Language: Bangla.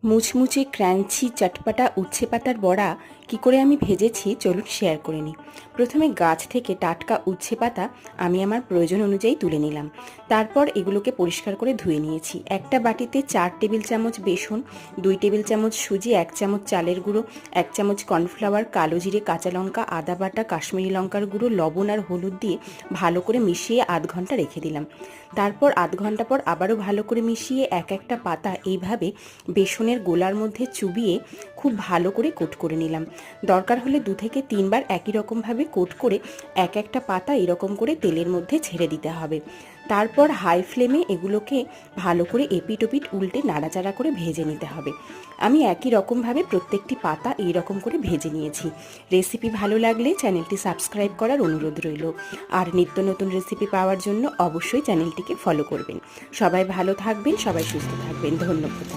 মুচমুচে ক্রাঞ্চি চটপটা উচ্ছে পাতার বড়া কী করে আমি ভেজেছি চলুন শেয়ার করে নিই। প্রথমে গাছ থেকে টাটকা উচ্ছে পাতা আমি আমার প্রয়োজন অনুযায়ী তুলে নিলাম। তারপর এগুলোকে পরিষ্কার করে ধুয়ে নিয়েছি। একটা বাটিতে 4 টেবিল চামচ বেসন, 2 টেবিল চামচ সুজি, 1 চামচ চালের গুঁড়ো, 1 চামচ কর্নফ্লাওয়ার, কালো জিরে, কাঁচা লঙ্কা, আদা বাটা, কাশ্মীরি লঙ্কার গুঁড়ো, লবণ আর হলুদ দিয়ে ভালো করে মিশিয়ে আধ ঘন্টা রেখে দিলাম। তারপর আধ ঘন্টা পর আবারও ভালো করে মিশিয়ে এক একটা পাতা এইভাবে বেসনের গোলার মধ্যে চুবিয়ে খুব ভালো করে কোট করে নিলাম। দরকার হলে 2 থেকে 3 বার একই রকমভাবে কোট করে এক একটা পাতা এরকম করে তেলের মধ্যে ছেড়ে দিতে হবে। তারপর হাই ফ্লেমে এগুলোকে ভালো করে এপিট ওপিট উল্টে নাড়াচাড়া করে ভেজে নিতে হবে। আমি একই রকমভাবে প্রত্যেকটি পাতা এই রকম করে ভেজে নিয়েছি। রেসিপি ভালো লাগলে চ্যানেলটি সাবস্ক্রাইব করার অনুরোধ রইল। আর নিত্য নতুন রেসিপি পাওয়ার জন্য অবশ্যই চ্যানেলটিকে ফলো করবেন। সবাই ভালো থাকবেন, সবাই সুস্থ থাকবেন। ধন্যবাদ।